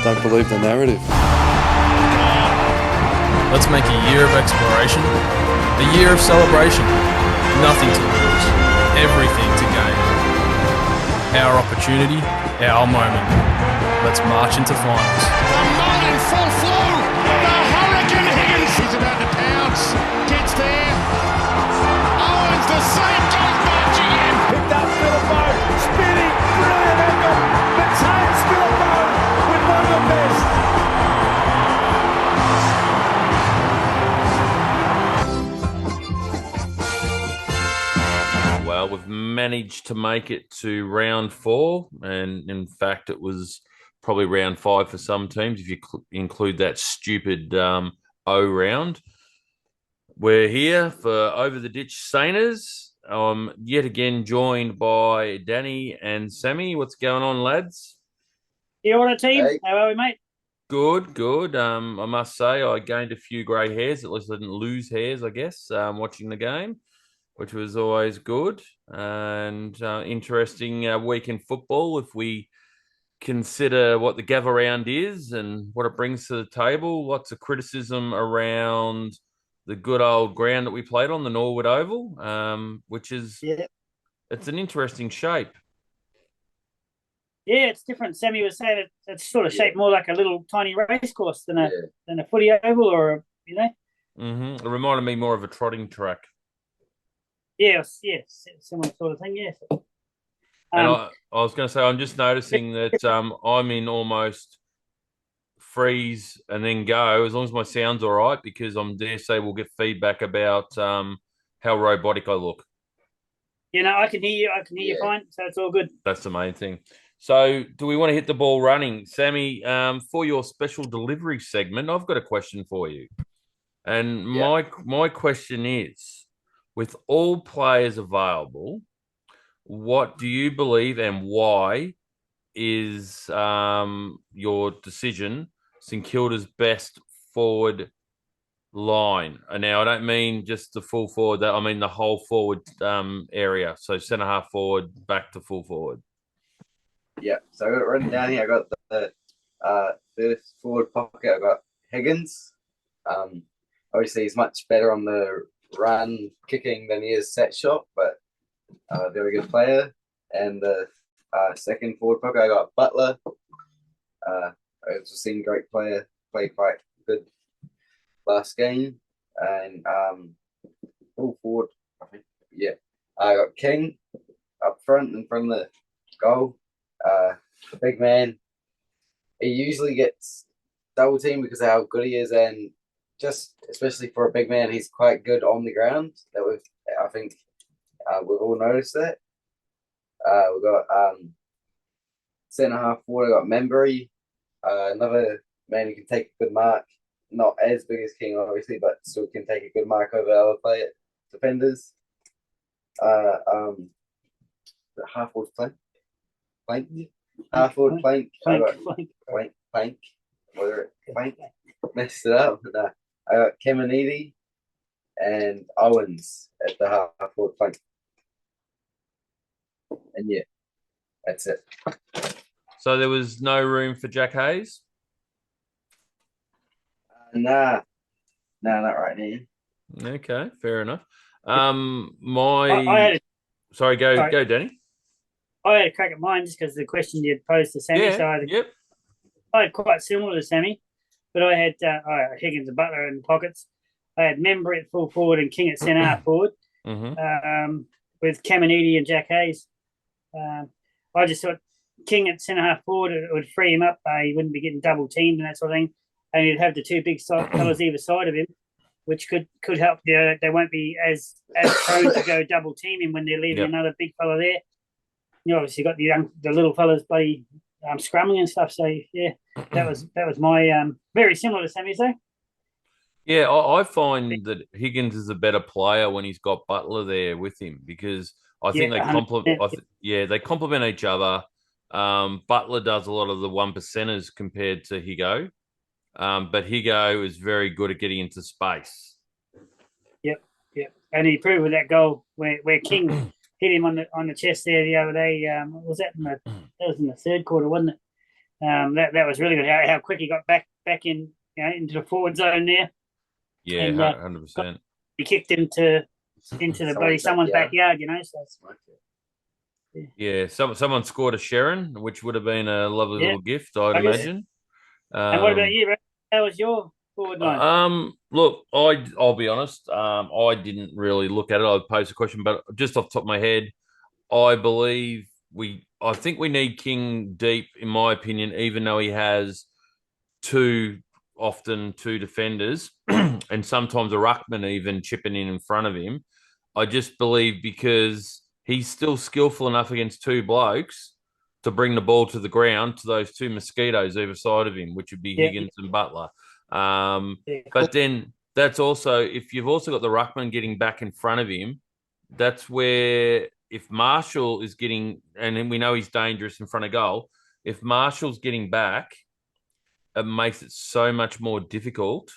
don't believe the narrative. Let's make a year of exploration, a year of celebration. Nothing to lose, everything to gain. Our opportunity, our moment. Let's march into finals. The man in full flow, the Hurricane Higgins. He's about to pounce, gets there. Owens, the same goes marching in. Picked up Philippo, spinning, brilliant angle. Maintains Philippo with one of the best. Well, we've managed to make it to round 4, and in fact, it was probably round 5 for some teams if you include that stupid O round. We're here for Over the Ditch Sainers. Yet again joined by Danny and Sammy. What's going on, lads? You all right, team? Hey. How are we, mate? Good. I must say I gained a few grey hairs. At least I didn't lose hairs, I guess, watching the game, which was always good. And interesting week in football if we consider what the gather round is and what it brings to the table. Lots of criticism around the good old ground that we played on, the Norwood Oval, which is it's an interesting shape. Yeah, it's different. Sammy was saying it's sort of shaped more like a little tiny race course than a footy oval, or It reminded me more of a trotting track. Yes, similar sort of thing. Yes. And I was going to say, I'm just noticing that I'm in almost freeze and then go, as long as my sound's all right, because I'm dare say we'll get feedback about how robotic I look. I can hear you. I can hear you fine, so it's all good. That's the main thing. So do we want to hit the ball running? Sammy, for your special delivery segment, I've got a question for you. And my question is, with all players available, what do you believe and why is your decision St Kilda's best forward line? And now I don't mean just the full forward, I mean the whole forward area. So centre half forward, back to full forward. Yeah, so I got it written down here. I got the first forward pocket. I got Higgins. Obviously, he's much better on the run kicking than he is set shot, but very good player. And the second forward pocket, I got Butler. I've just seen great player, play quite good last game. And full forward, I think, I got King up front in front of the goal. Big man. He usually gets double teamed because of how good he is, and just especially for a big man, he's quite good on the ground. I think we've all noticed that. We've got centre half forward. I got Membry, another man who can take a good mark. Not as big as King, obviously, but still can take a good mark over other defenders. Half forward plank. Half forward plank. Plank. Whether it plank. Messed it up. I got Kemenidi and Owens at the half forward plank. And that's it. So there was no room for Jack Hayes? Nah, not right now. Okay, fair enough. Sorry. Go, Danny. I had a crack at mine just because of the question you'd posed to Sammy. I had quite similar to Sammy, but I had Higgins and Butler in the pockets. I had Membry at full forward and King at centre half forward, with Caminiti and Jack Hayes. I just thought King at centre half forward, it would free him up. He wouldn't be getting double teamed and that sort of thing, and he'd have the two big fellas either side of him, which could help. They won't be as prone to go double team him when they're leaving another big fella there. Obviously got the little fellas bloody scrumming and stuff. So that was my very similar to Sammy's though. Yeah, I find that Higgins is a better player when he's got Butler there with him, because I think they complement. They complement each other. Butler does a lot of the 1%ers compared to Higo, but Higo is very good at getting into space. Yep, and he proved with that goal where King hit him on the chest there the other day. Was that in the third quarter, wasn't it? That was really good. How quick he got back in, into the forward zone there. Yeah, And 100%. he kicked him into the bloody someone's backyard. So Yeah, someone scored a Sharon, which would have been a lovely little gift, I'd imagine. And what about you, Ray? How was your forward line? Look, I'll be honest. I didn't really look at it. I posed a question, but just off the top of my head, I think we need King deep, in my opinion, even though he has often two defenders, and sometimes a ruckman even chipping in front of him. I just believe because he's still skillful enough against two blokes to bring the ball to the ground to those two mosquitoes either side of him, which would be Higgins and Butler. But then that's also, if you've also got the ruckman getting back in front of him, that's where if Marshall is getting, and we know he's dangerous in front of goal, if Marshall's getting back, it makes it so much more difficult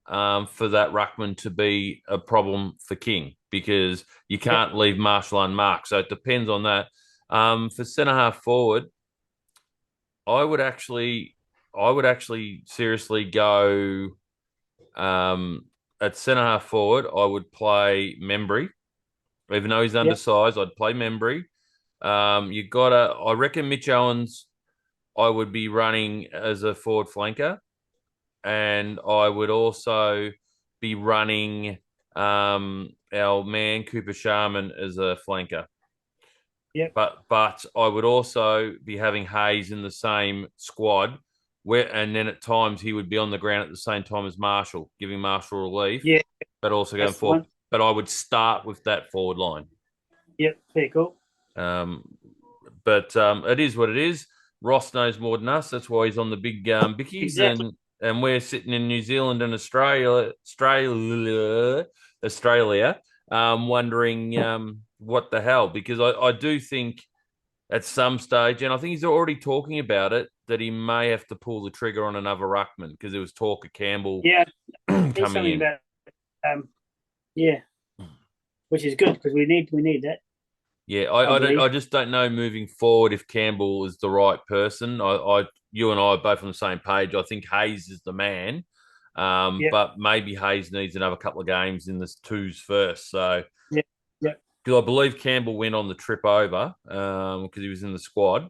for that ruckman to be a problem for King, because you can't leave Marshall unmarked. So it depends on that. For centre half forward, I would actually seriously go at centre half forward. I would play Membry, even though he's undersized. I'd play Membry. I reckon Mitch Owens, I would be running as a forward flanker, and I would also be running our man Cooper Sharman as a flanker. Yeah. But I would also be having Hayes in the same squad, and then at times he would be on the ground at the same time as Marshall, giving Marshall relief. Yeah. But also going forward. But I would start with that forward line. Yep, very cool. But it is what it is. Ross knows more than us. That's why he's on the big bickies. Exactly. And we're sitting in New Zealand and Australia, wondering what the hell. Because I do think at some stage, and I think he's already talking about it, that he may have to pull the trigger on another ruckman, because there was talk of Campbell coming in. About, which is good, because we need that. Yeah, I just don't know moving forward if Campbell is the right person. You and I are both on the same page. I think Hayes is the man, but maybe Hayes needs another couple of games in the twos first. So, because I believe Campbell went on the trip over because he was in the squad.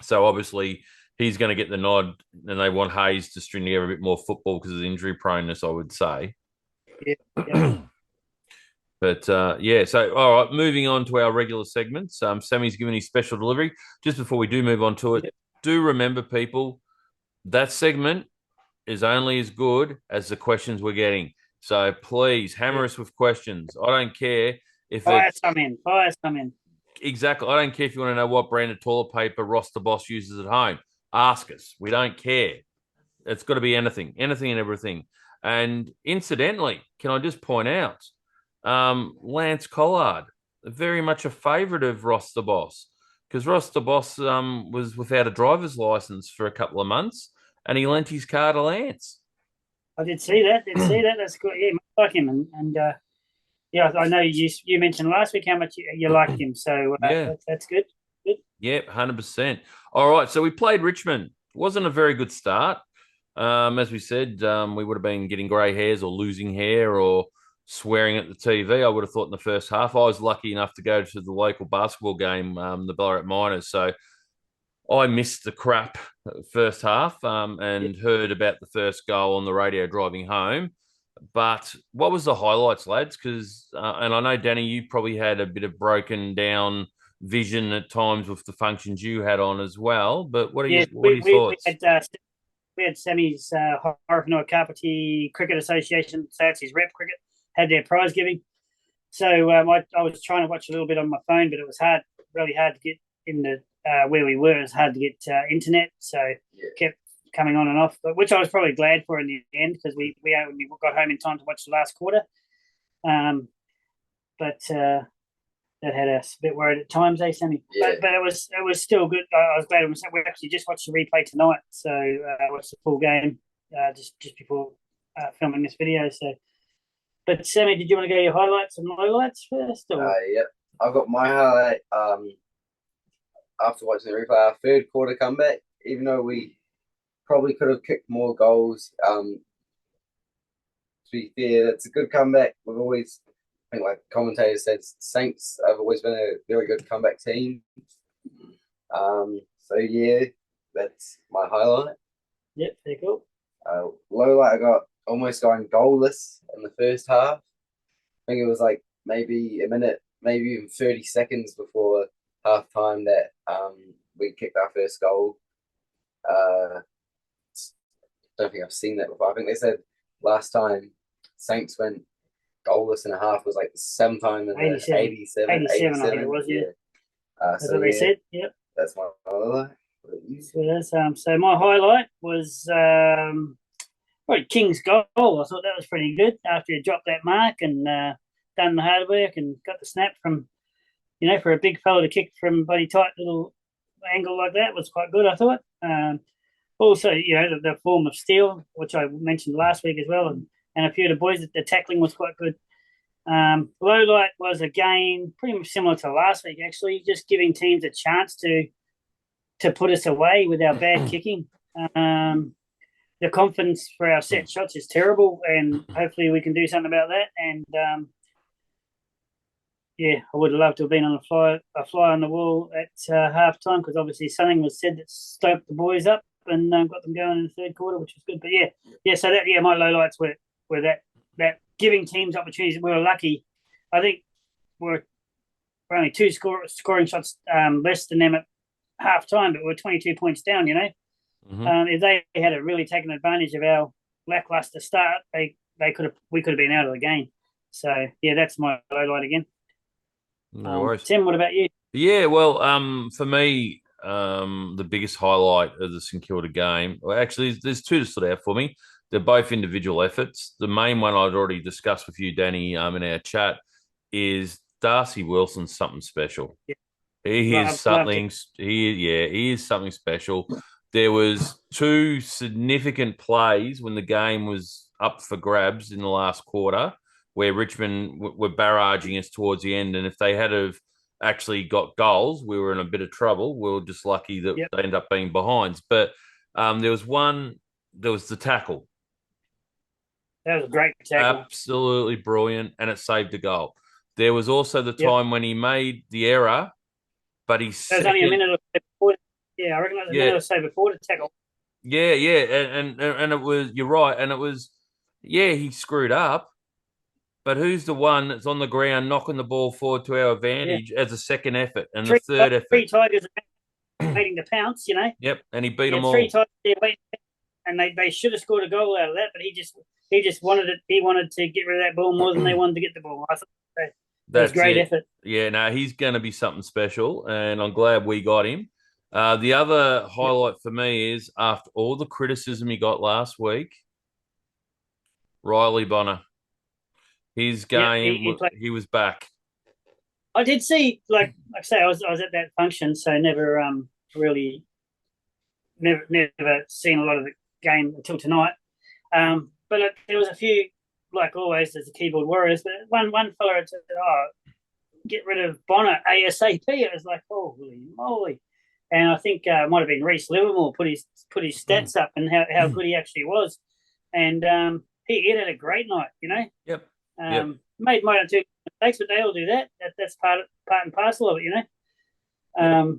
So obviously he's going to get the nod, and they want Hayes to string together a bit more football because of the injury proneness, I would say. Yeah. But so all right, moving on to our regular segments. Sammy's given his special delivery. Just before we do move on to it, do remember, people, that segment is only as good as the questions we're getting. So please hammer us with questions. I don't care if Fire some in. Exactly. I don't care if you want to know what brand of toilet paper Ross the Boss uses at home. Ask us. We don't care. It's got to be anything and everything. And incidentally, can I just point out, Lance Collard, very much a favourite of Ross the Boss, because Ross the Boss was without a driver's license for a couple of months, and he lent his car to Lance. I did see that. That's good. Yeah, I like him, and I know you mentioned last week how much you liked him, so that's good. Yep, 100%. All right, so we played Richmond. It wasn't a very good start. As we said, we would have been getting grey hairs or losing hair or swearing at the TV, I would have thought, in the first half. I was lucky enough to go to the local basketball game, the Ballarat Miners, so I missed the crap first half and heard about the first goal on the radio driving home. But what was the highlights, lads? Because, and I know, Danny, you probably had a bit of broken down vision at times with the functions you had on as well. But what are your thoughts? We had Sammy's Horifanoa Kapiti Cricket Association, so that's his rep cricket, had their prize giving. So I was trying to watch a little bit on my phone, but it was really hard to get in the where we were. It was hard to get internet, so kept coming on and off, but which I was probably glad for in the end, because we only got home in time to watch the last quarter. But that had us a bit worried at times, Sammy? Yeah. But it was still good. I was glad we actually just watched the replay tonight, so I watched the full game just before filming this video. So, but Sammy, did you want to go your highlights and lowlights first? Yep, I've got my highlight after watching the replay. Our third quarter comeback even though we probably could have kicked more goals, to be fair, it's a good comeback. We've always, I think, like commentators said, Saints have always been a very good comeback team. So yeah, that's my highlight. Yep, very cool. Low light, I got almost going goalless in the first half. I think it was like maybe a minute, maybe even 30 seconds before half time that we kicked our first goal. Don't think I've seen that before. I think they said last time Saints went goalless in a half was like the seventh time in 87. 87, I think it was, yeah. That's so what they yeah, said. Yep. that's my highlight. So my highlight was probably King's goal. I thought that was pretty good after he dropped that mark and done the hard work and got the snap from, for a big fellow to kick from bloody tight little angle like that was quite good, I thought. Also, the form of steel, which I mentioned last week as well, and a few of the boys, the tackling was quite good. Low light was, again, pretty much similar to last week, actually, just giving teams a chance to put us away with our bad kicking. The confidence for our set shots is terrible, and hopefully we can do something about that. And I would have loved to have been on a fly on the wall at half time, because obviously something was said that stoked the boys up and got them going in the third quarter, which was good. But so that my lowlights were that giving teams opportunities. We were lucky. I think we're only two scoring shots less than them at half time, but we're 22 points down. If they had really taken advantage of our lackluster start, we could have been out of the game. So that's my lowlight again. No worries. Tim, what about you? Yeah, well, for me, the biggest highlight of the St Kilda game, well, actually, there's two that stood out for me. They're both individual efforts. The main one I'd already discussed with you, Danny, in our chat, is Darcy Wilson's something special. Yeah. He is something special. There was two significant plays when the game was up for grabs in the last quarter, where Richmond were barraging us towards the end, and if they had have actually got goals, we were in a bit of trouble. We were just lucky that they ended up being behinds. But there was the tackle. That was a great tackle. Absolutely brilliant, and it saved a goal. There was also the time when he made the error, but he that was only a minute or so before. Yeah, I reckon that was a minute or so before the tackle. Yeah, and it was, you're right, and it was, he screwed up, but who's the one that's on the ground knocking the ball forward to our advantage as a second effort and the third effort? Three Tigers waiting to pounce, Yep, and he beat them all. Three Tigers there waiting, and they should have scored a goal out of that, but he just wanted it. He wanted to get rid of that ball more than they wanted to get the ball. I thought that was great effort. Yeah, no, he's going to be something special, and I'm glad we got him. The other highlight for me is, after all the criticism he got last week, Riley Bonner. His game, he was back. I did see, like I say, I was at that function, so never seen a lot of the game until tonight. But there was a few, like always, there's the keyboard warriors. But one fella had said, get rid of Bonner ASAP. It was like, holy moly. And I think it might have been Reece Livermore put his stats up and how good he actually was. And he had a great night, Yep. Made one or two mistakes, but they all do that. That's part and parcel of it, I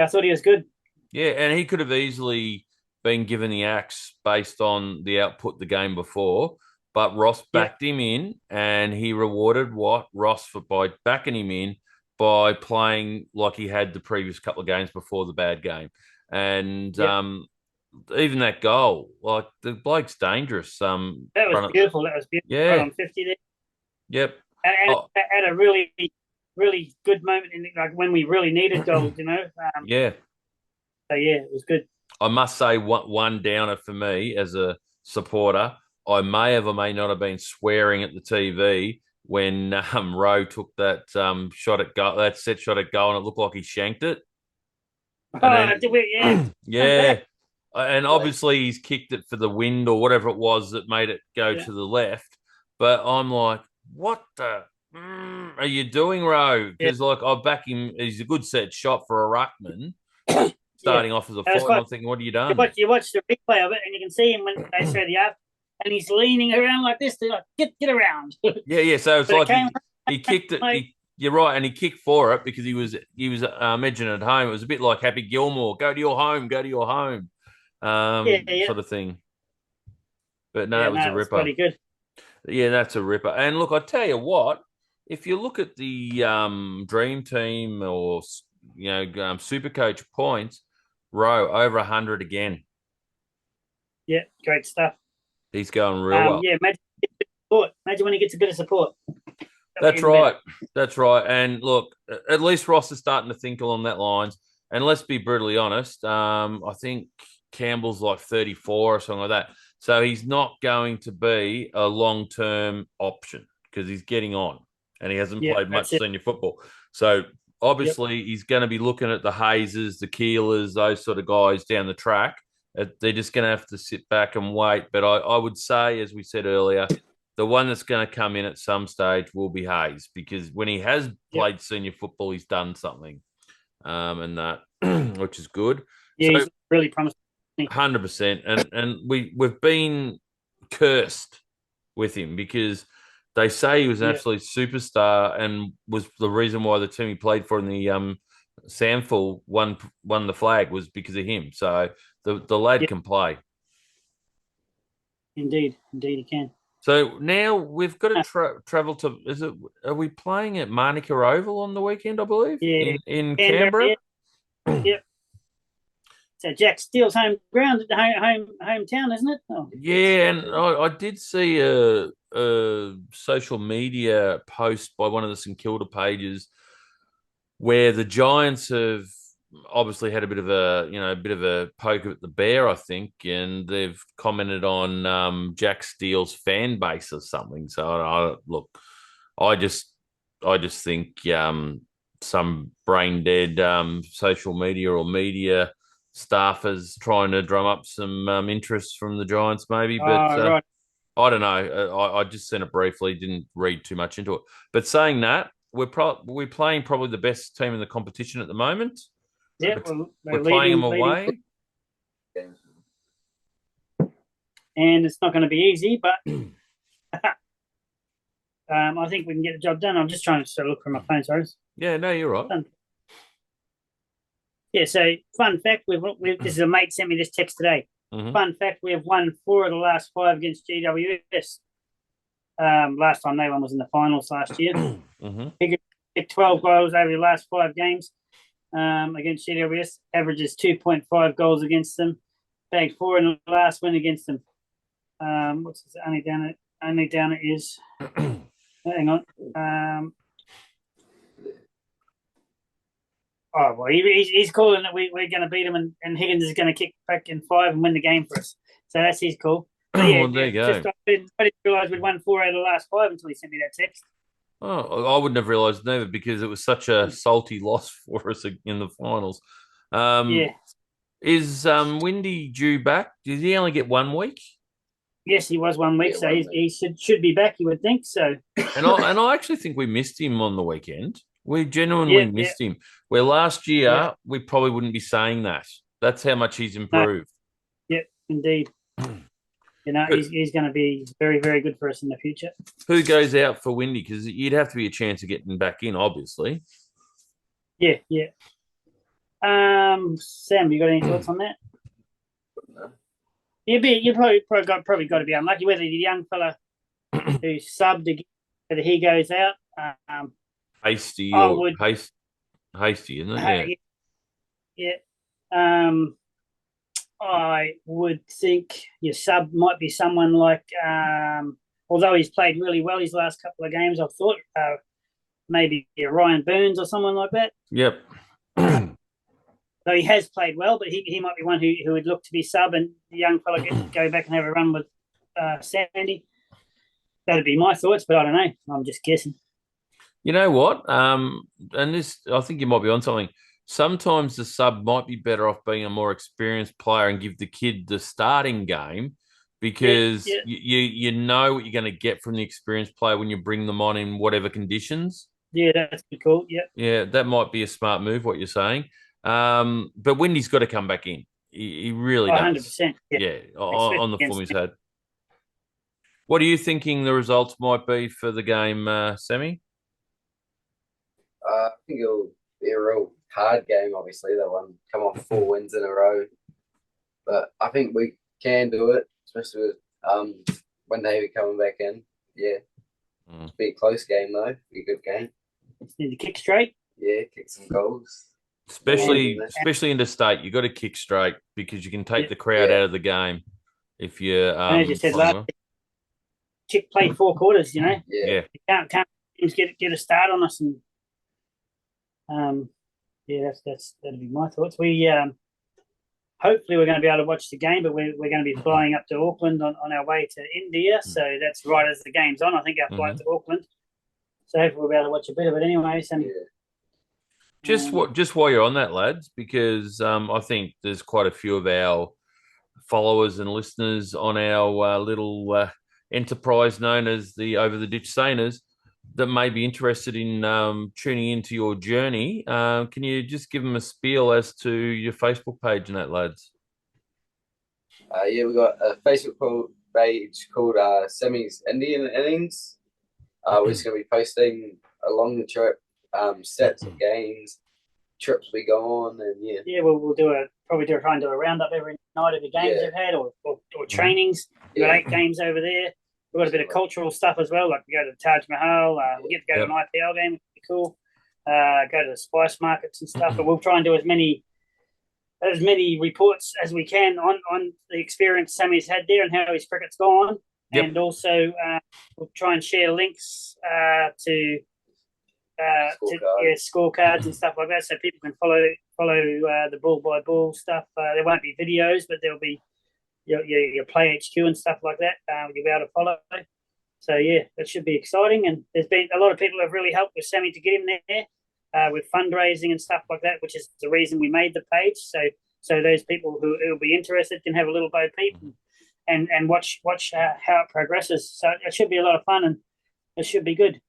thought he was good. Yeah, and he could have easily been given the axe based on the output the game before, but Ross backed him in, and he rewarded Ross by backing him in by playing like he had the previous couple of games before the bad game. And even that goal, like, the bloke's dangerous. That was beautiful. Yeah. Right on 50 there. Yep. At a really, really good moment, like when we really needed goals, So it was good. I must say, one downer for me as a supporter, I may have or may not have been swearing at the TV when Rowe took that shot at goal, that set shot at goal, and it looked like he shanked it. Yeah. And obviously he's kicked it for the wind or whatever it was that made it go to the left. But I'm like, what the are you doing, Rowe? Because I back him. He's a good set shot for a ruckman. starting off as a fight. I'm thinking, what have you done? You watch the replay of it, and you can see him when they show the up, and he's leaning around like this. They're like, get around. Yeah. So it's like he kicked it. You're right, and he kicked for it because he was edging it home. It was a bit like Happy Gilmore, go to your home, sort of thing. But no, it was a ripper. Pretty good. Yeah, that's a ripper. And look, I tell you what, if you look at the Dream Team or Super Coach points, Rowe over 100 again. Yeah, great stuff. He's going real well. Yeah, imagine when he gets a bit of support. That's right. That's right. And look, at least Ross is starting to think along that lines. And let's be brutally honest. I think Campbell's like 34 or something like that. So he's not going to be a long-term option because he's getting on and he hasn't played much senior football. So obviously he's going to be looking at the Hazes, the Keelers, those sort of guys down the track. They're just going to have to sit back and wait. But I would say, as we said earlier, the one that's going to come in at some stage will be Hayes because when he has played senior football, he's done something, and that which is good. Yeah, so, he's really promising. 100%, and we've been cursed with him because they say he was an absolute superstar and was the reason why the team he played for in the Samful won the flag was because of him. So the lad can play. Indeed, he can. So now we've got to travel to. Are we playing at Manuka Oval on the weekend? I believe. Yeah. In Canberra. Yep. So Jack Steele's home ground at the hometown, isn't it? Oh. Yeah, and I did see a social media post by one of the St Kilda pages where the Giants have obviously had a bit of a poke at the bear, I think, and they've commented on Jack Steele's fan base or something. So I just think some brain dead social media or media staffers trying to drum up some interest from the Giants, maybe. But right. I don't know. I just seen it briefly, didn't read too much into it. But saying that, we're playing probably the best team in the competition at the moment. Yeah, we're playing them away. And it's not going to be easy, but I think we can get the job done. I'm just trying to look for my phone, sorry. Yeah, no, you're right. Yeah, so fun fact, this is a mate sent me this text today. Mm-hmm. Fun fact, we have won 4 of the last 5 against GWS. Last time they won was in the finals last year. Mm-hmm. He hit 12 goals over the last 5 games against GWS. Averages 2.5 goals against them. Bagged 4 in the last win against them. What's this? Only down it is. Hang on. Oh, well, he's calling that we're going to beat him and Higgins is going to kick back in 5 and win the game for us. So that's his call. Yeah, well, there you go. I didn't realise we'd won 4 out of the last 5 until he sent me that text. Oh, I wouldn't have realised neither because it was such a salty loss for us in the finals. Yeah. Is Windy due back? Did he only get 1 week? Yes, he was 1 week, so he should be back, you would think. So. And I actually think we missed him on the weekend. We genuinely missed him. Where last year, we probably wouldn't be saying that. That's how much he's improved. Yep, indeed. He's going to be very, very good for us in the future. Who goes out for Windy? Because you'd have to be a chance of getting back in, obviously. Yeah. Sam, you got any thoughts on that? No. You probably got to be unlucky. Whether the young fella who subbed again, whether he goes out. Hasty, isn't it? Yeah. I would think your sub might be someone like, although he's played really well his last couple of games, I've thought maybe Ryan Burns or someone like that. Yep. Though he has played well, but he might be one who would look to be sub and the young fella go back and have a run with Sandy. That'd be my thoughts, but I don't know. I'm just guessing. You know what? And this, I think you might be on something. Sometimes the sub might be better off being a more experienced player and give the kid the starting game because you know what you're going to get from the experienced player when you bring them on in whatever conditions. Yeah, that's cool. Yeah. Yeah, that might be a smart move, what you're saying. But Windy's got to come back in. He really does. 100%. Yeah, on the form he's had. What are you thinking the results might be for the game, Sammy? I think it'll be a real hard game. Obviously, they won come off 4 wins in a row, but I think we can do it, especially with when David coming back in. Yeah, it'll be a close game though. Be a good game. Just need to kick straight. Yeah, kick some goals. Especially interstate, you got to kick straight because you can take the crowd out of the game if you're. As you said last, Chick played 4 quarters. You know. Yeah. You can't get a start on us, and that'll be my thoughts. We hopefully we're going to be able to watch the game, but we're going to be flying up to Auckland on our way to India, so that's right as the game's on. I think our flight to Auckland, so hopefully we'll be able to watch a bit of it anyway. So. Yeah. Just while you're on that, lads, because I think there's quite a few of our followers and listeners on our little enterprise known as the Over the Ditch Saners that may be interested in tuning into your journey. Can you just give them a spiel as to your Facebook page and that, lads? We've got a Facebook page called Sammy's Indian Innings. We're just going to be posting along the trip. Sets of games, trips we go on, and we'll try and do a roundup every night of the games they've had or trainings. We've got 8 games over there. We've got a bit of cultural stuff as well, like we go to the Taj Mahal. We get to go to an IPL game, which would be cool. Go to the spice markets and stuff. But we'll try and do as many reports as we can on the experience Sammy's had there and how his cricket's gone. And also we'll try and share links to scorecards and stuff like that, so people can follow the ball by ball stuff. There won't be videos, but there'll be your play HQ and stuff like that. You'll be able to follow. So that should be exciting. And there's been a lot of people who have really helped with Sammy to get him there with fundraising and stuff like that, which is the reason we made the page. So those people who will be interested can have a little bo peep and watch how it progresses. So it should be a lot of fun and it should be good.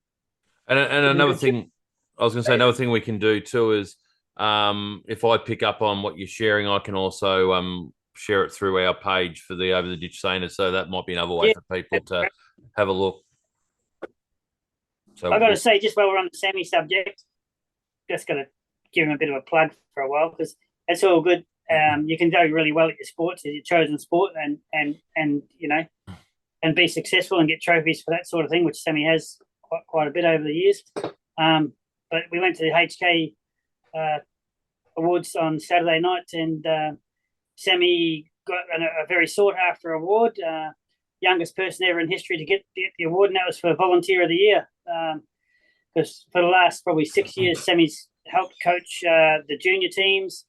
And another thing, I was going to say, another thing we can do too is if I pick up on what you're sharing, I can also share it through our page for the Over the Ditch Saners. So that might be another way for people to have a look. So I've got to say, just while we're on the Sammy subject, just got to give him a bit of a plug for a while because it's all good. You can do really well at your sports, as your chosen sport, and and be successful and get trophies for that sort of thing, which Sammy has quite a bit over the years. But we went to the HK Awards on Saturday night, and Sammy got a very sought-after award, youngest person ever in history to get the award, and that was for Volunteer of the Year. Because for the last probably 6 years, Sammy's helped coach the junior teams.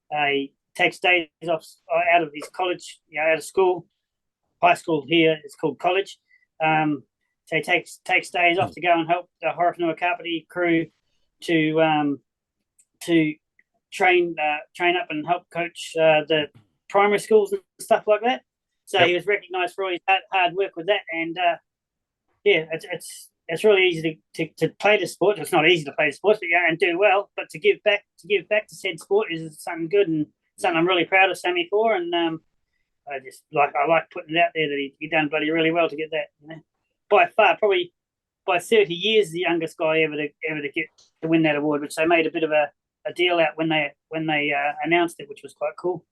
He takes days off out of his college, out of school. High school here is called college. So he takes days off to go and help the Horowhenua Kapiti crew to train up and help coach the primary schools and stuff like that. So he was recognised for all his hard work with that, and it's really easy to play the sport. It's not easy to play the sport, but and do well. But to give back to said sport is something good and something I'm really proud of Sammy for. And I like putting it out there that he done bloody really well to get that. By far, probably by 30 years, the youngest guy ever to win that award, which they made a bit of a deal out when they announced it, which was quite cool.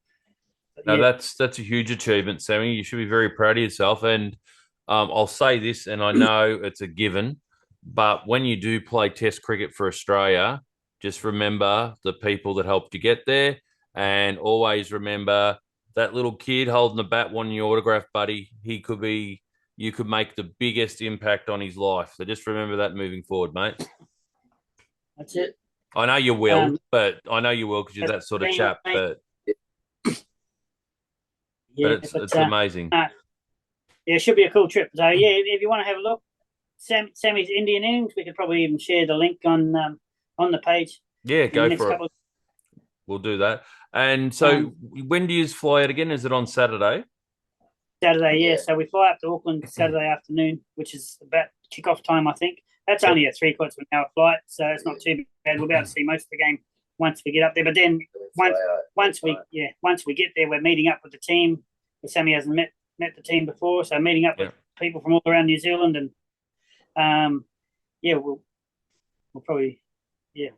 But, that's a huge achievement, Sammy. You should be very proud of yourself. And I'll say this, and I know it's a given, but when you do play Test cricket for Australia, just remember the people that helped you get there, and always remember that little kid holding the bat wanting your autograph, buddy. You could make the biggest impact on his life. So just remember that moving forward, mate. That's it. I know you will, because you're that sort of chap. But it's amazing. It should be a cool trip. So if you want to have a look, Sammy's Indian Innings, we could probably even share the link on the page. Yeah, go for it. We'll do that. And so, when do you fly out again? Is it on Saturday? Saturday, yeah. So we fly up to Auckland Saturday afternoon, which is about kick-off time, I think. That's only a 3/4 of an hour flight, so it's not too bad. We'll be able to see most of the game once we get up there. But then once we get there, we're meeting up with the team. Sammy hasn't met the team before, so meeting up with people from all around New Zealand, and we'll probably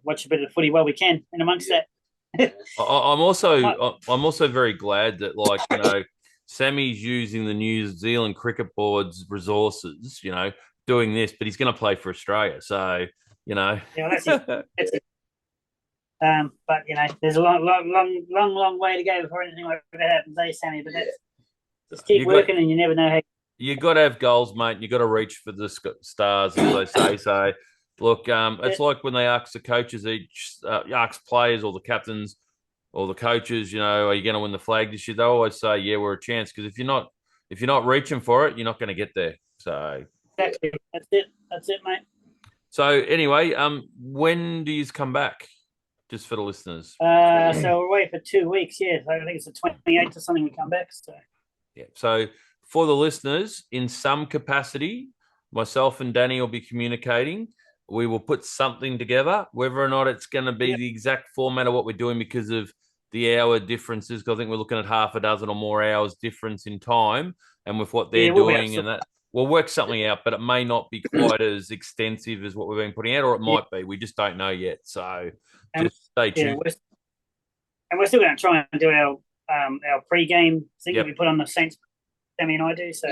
watch a bit of footy while we can. And amongst that, I'm also very glad that, like, you know, Sammy's using the New Zealand Cricket Board's resources, you know, doing this, but he's going to play for Australia, so you know. That's it. That's it. But you know, there's a long way to go before anything like that happens, Sammy? But just keep working, and you never know how. You got to have goals, mate. You got to reach for the stars, as they say. So, look, it's like when they ask the coaches, ask players or the captains or the coaches, you know, are you going to win the flag this year? They always say, yeah, we're a chance, because if you're not reaching for it, you're not going to get there. So exactly, that's it, mate. So anyway, when do you come back? Just for the listeners. So we're away for 2 weeks. Yeah, I think it's the 28th or something. We come back. So yeah. So for the listeners, in some capacity, myself and Danny will be communicating. We will put something together, whether or not it's going to be the exact format of what we're doing because of the hour differences. Because I think we're looking at half a dozen or more hours difference in time, and with what they're doing, and that we'll work something out. But it may not be quite as extensive as what we've been putting out, or it might be. We just don't know yet. So. Just stay tuned. We're still going to try and do our pre-game thing that we put on the Saints, Sammy and I do. So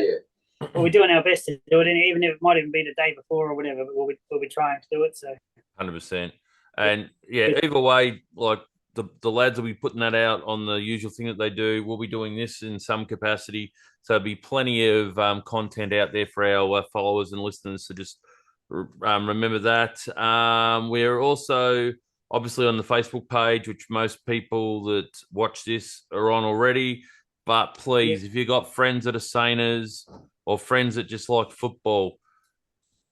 we're doing our best to do it, and even if it might even be the day before or whatever, but we'll be trying to do it. So 100%. And either way, like the lads will be putting that out on the usual thing that they do. We'll be doing this in some capacity, so there'll be plenty of content out there for our followers and listeners. So just remember that. We're also obviously on the Facebook page, which most people that watch this are on already. But please, if you've got friends that are Sainers or friends that just like football,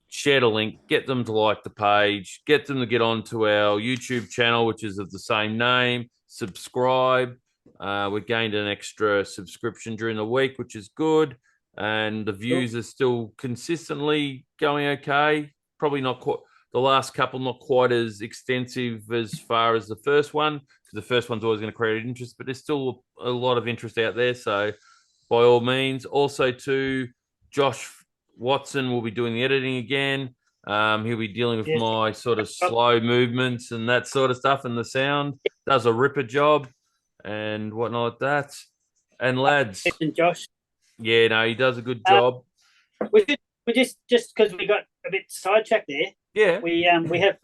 share the link, get them to like the page, get them to get onto our YouTube channel, which is of the same name, subscribe. We gained an extra subscription during the week, which is good. And the views are still consistently going okay. Probably not quite. The last couple not quite as extensive as far as the first one, because the first one's always going to create interest, but there's still a lot of interest out there. So by all means, also too, Josh Watson will be doing the editing again. He'll be dealing with my sort of slow movements and that sort of stuff, and the sound. Does a ripper job and whatnot like that. And lads, Josh. Yeah, no, he does a good job. We just because we got a bit sidetracked there. Yeah, we have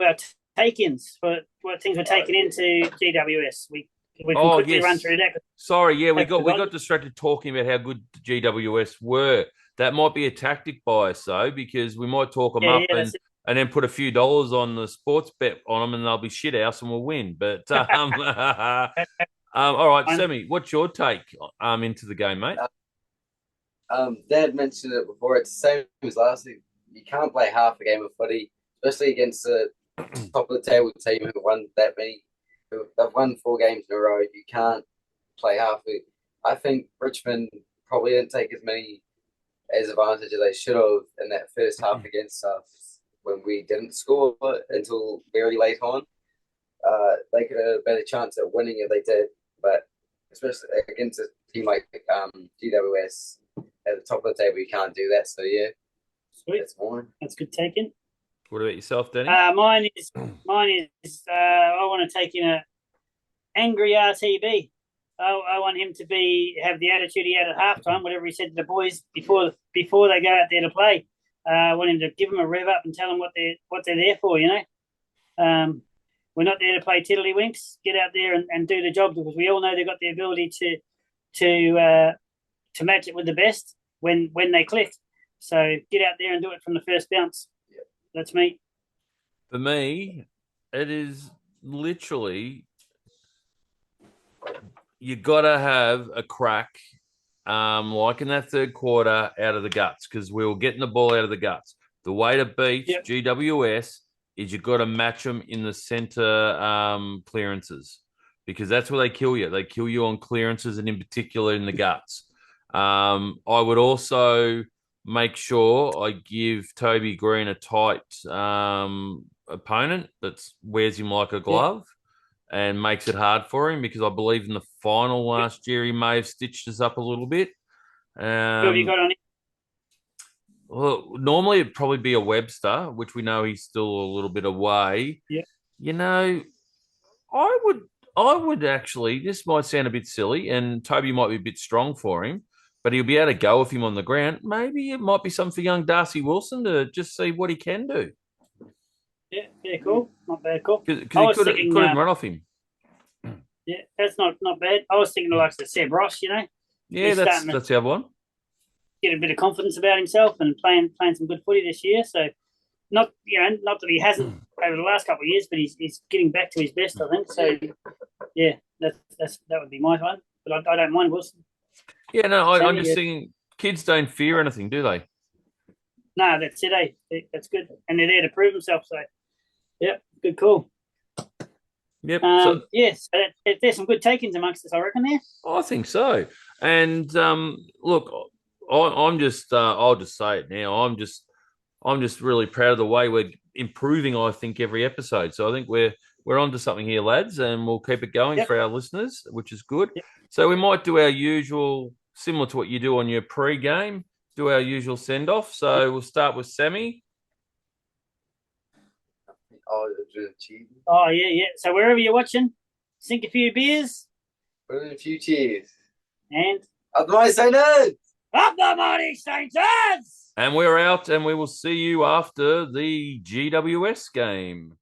our take-ins for what things we're taking into GWS. We can quickly run through that. Sorry, we got distracted talking about how good the GWS were. That might be a tactic by us, though, because we might talk them up and then put a few dollars on the sports bet on them, and they'll be shit house and we'll win. But all right, Sammy, what's your take into the game, mate? Dad mentioned it before. It's the same as last week. You can't play half a game of footy, especially against the top of the table team who won that many. They've won 4 games in a row. You can't play half it. I think Richmond probably didn't take as many as advantage as they should have in that first half against us when we didn't score until very late on. They could have a better chance at winning if they did, but especially against a team like GWS at the top of the table, you can't do that. So yeah. Sweet. That's good taking. What about yourself, Danny? Mine is. I want to take in a angry RTB. I want him to have the attitude he had at halftime, whatever he said to the boys before they go out there to play. I want him to give them a rev up and tell them what they're there for. You know, we're not there to play tiddlywinks. Get out there and do the job, because we all know they've got the ability to match it with the best when they click. So get out there and do it from the first bounce. Yeah. That's me. For me, it is literally you got to have a crack, like in that third quarter, out of the guts, because we were getting the ball out of the guts. The way to beat GWS is you got to match them in the centre clearances, because that's where they kill you. They kill you on clearances, and in particular in the guts. I would also make sure I give Toby Green a tight opponent that wears him like a glove. and makes it hard for him because I believe in the final last year he may have stitched us up a little bit. Who have you got on it? Well, normally it'd probably be a Webster, which we know he's still a little bit away. Yeah. You know, I would actually, this might sound a bit silly, and Toby might be a bit strong for him, but he'll be able to go with him on the ground. Maybe it might be something for young Darcy Wilson to just see what he can do. Yeah, cool. Not bad, cool. Because he couldn't run off him. Yeah, that's not bad. I was thinking the likes of Seb Ross, you know. Yeah, that's the other one. Get a bit of confidence about himself and playing some good footy this year. So not that he hasn't over the last couple of years, but he's getting back to his best, I think. So yeah, that would be my one. But I don't mind Wilson. Yeah, no, I'm just thinking kids don't fear anything, do they? No, that's it, eh? That's good. And they're there to prove themselves. So yeah, good call. Yep. Yes, there's some good takings amongst us, I reckon. There. I think so. And look, I'm just I'll just say it now. I'm just really proud of the way we're improving. I think every episode. So I think we're onto something here, lads, and we'll keep it going for our listeners, which is good. Yep. So we might do our usual, similar to what you do on your pre-game, do our usual send-off. So we'll start with Sammy. Oh, yeah. So wherever you're watching, sink a few beers. Put in a few cheers. And up the mighty Saints! Up the mighty Saints! And we're out, and we will see you after the GWS game.